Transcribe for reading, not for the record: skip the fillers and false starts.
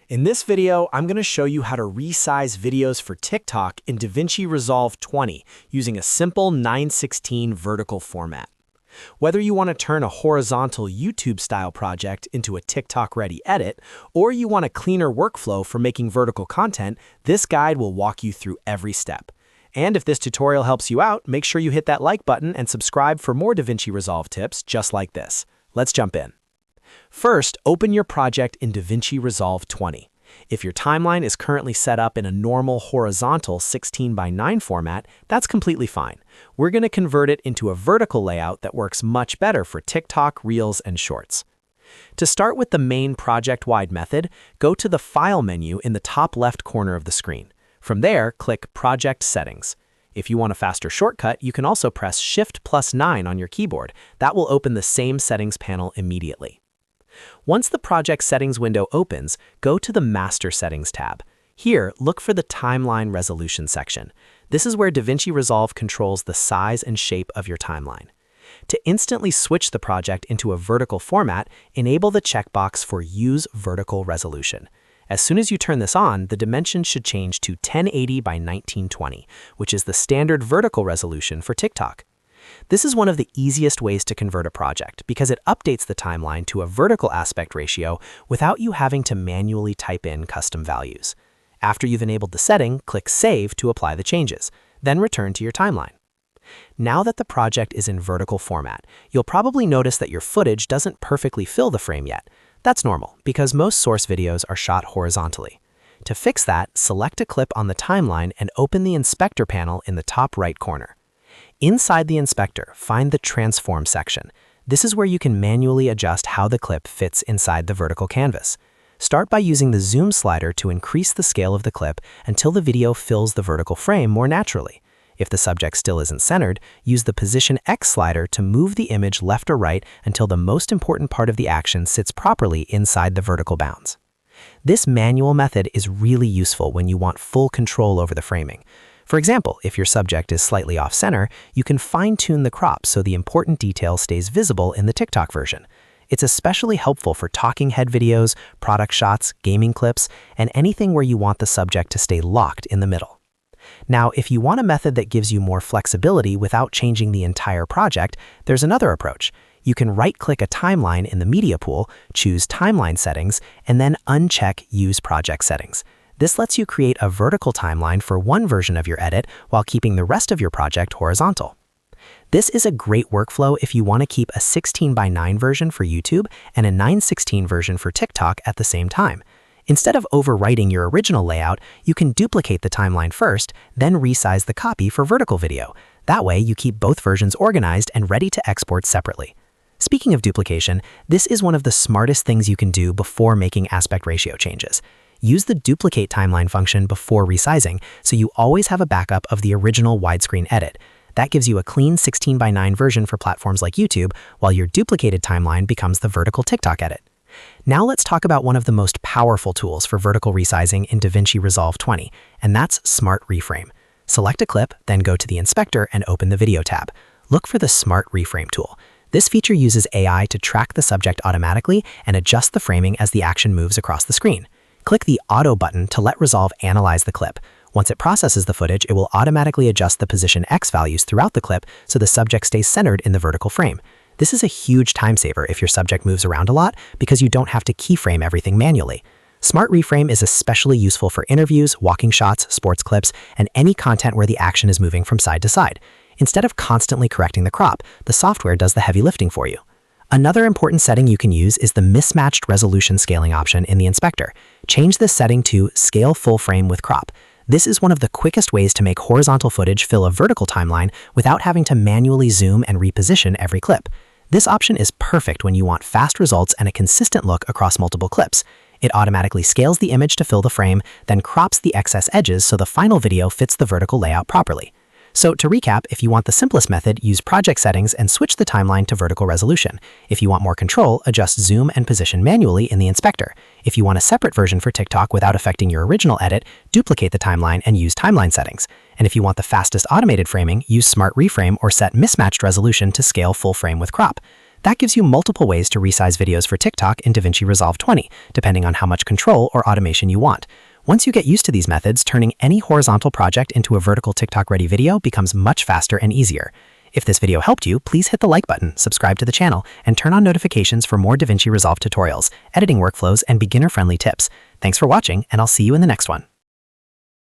In this video, I'm going to show you how to resize videos for TikTok in Davinci Resolve 20 using a simple 9:16 vertical format. Whether you want to turn a horizontal YouTube-style project into a TikTok-ready edit, or you want a cleaner workflow for making vertical content, this guide will walk you through every step. And if this tutorial helps you out, make sure you hit that like button and subscribe for more Davinci Resolve tips just like this. Let's jump in. First, open your project in Davinci Resolve 20. If your timeline is currently set up in a normal horizontal 16:9 format, that's completely fine. We're going to convert it into a vertical layout that works much better for TikTok, Reels, and Shorts. To start with the main project-wide method, go to the File menu in the top left corner of the screen. From there, click Project Settings. If you want a faster shortcut, you can also press Shift+9 on your keyboard. That will open the same settings panel immediately. Once the project settings window opens, go to the Master Settings tab. Here, look for the Timeline Resolution section. This is where Davinci Resolve controls the size and shape of your timeline. To instantly switch the project into a vertical format, enable the checkbox for Use Vertical Resolution. As soon as you turn this on, the dimensions should change to 1080 by 1920, which is the standard vertical resolution for TikTok. This is one of the easiest ways to convert a project because it updates the timeline to a vertical aspect ratio without you having to manually type in custom values. After you've enabled the setting, click Save to apply the changes, then return to your timeline. Now that the project is in vertical format, you'll probably notice that your footage doesn't perfectly fill the frame yet. That's normal because most source videos are shot horizontally. To fix that, select a clip on the timeline and open the inspector panel in the top right corner. Inside the inspector, find the Transform section. This is where you can manually adjust how the clip fits inside the vertical canvas. Start by using the zoom slider to increase the scale of the clip until the video fills the vertical frame more naturally. If the subject still isn't centered, use the Position X slider to move the image left or right until the most important part of the action sits properly inside the vertical bounds. This manual method is really useful when you want full control over the framing. For example, if your subject is slightly off-center, you can fine-tune the crop so the important detail stays visible in the TikTok version. It's especially helpful for talking head videos, product shots, gaming clips, and anything where you want the subject to stay locked in the middle. Now, if you want a method that gives you more flexibility without changing the entire project, there's another approach. You can right-click a timeline in the media pool, choose Timeline Settings, and then uncheck Use Project Settings. This lets you create a vertical timeline for one version of your edit while keeping the rest of your project horizontal. This is a great workflow if you want to keep a 16:9 version for YouTube and a 9:16 version for TikTok at the same time. Instead of overwriting your original layout, you can duplicate the timeline first, then resize the copy for vertical video. That way, you keep both versions organized and ready to export separately. Speaking of duplication, this is one of the smartest things you can do before making aspect ratio changes. Use the Duplicate Timeline function before resizing, so you always have a backup of the original widescreen edit. That gives you a clean 16:9 version for platforms like YouTube, while your duplicated timeline becomes the vertical TikTok edit. Now let's talk about one of the most powerful tools for vertical resizing in Davinci Resolve 20, and that's Smart Reframe. Select a clip, then go to the inspector and open the Video tab. Look for the Smart Reframe tool. This feature uses AI to track the subject automatically and adjust the framing as the action moves across the screen. Click the Auto button to let Resolve analyze the clip. Once it processes the footage, it will automatically adjust the Position X values throughout the clip so the subject stays centered in the vertical frame. This is a huge time saver if your subject moves around a lot because you don't have to keyframe everything manually. Smart Reframe is especially useful for interviews, walking shots, sports clips, and any content where the action is moving from side to side. Instead of constantly correcting the crop, the software does the heavy lifting for you. Another important setting you can use is the Mismatched Resolution Scaling option in the inspector. Change this setting to Scale Full Frame with Crop. This is one of the quickest ways to make horizontal footage fill a vertical timeline without having to manually zoom and reposition every clip. This option is perfect when you want fast results and a consistent look across multiple clips. It automatically scales the image to fill the frame, then crops the excess edges so the final video fits the vertical layout properly. So to recap, if you want the simplest method, use project settings and switch the timeline to vertical resolution. If you want more control, adjust zoom and position manually in the inspector. If you want a separate version for TikTok without affecting your original edit, duplicate the timeline and use timeline settings. And if you want the fastest automated framing, use Smart Reframe or set mismatched resolution to scale full frame with crop. That gives you multiple ways to resize videos for TikTok in Davinci Resolve 20, depending on how much control or automation you want. Once you get used to these methods, turning any horizontal project into a vertical TikTok-ready video becomes much faster and easier. If this video helped you, please hit the like button, subscribe to the channel, and turn on notifications for more Davinci Resolve tutorials, editing workflows, and beginner-friendly tips. Thanks for watching, and I'll see you in the next one.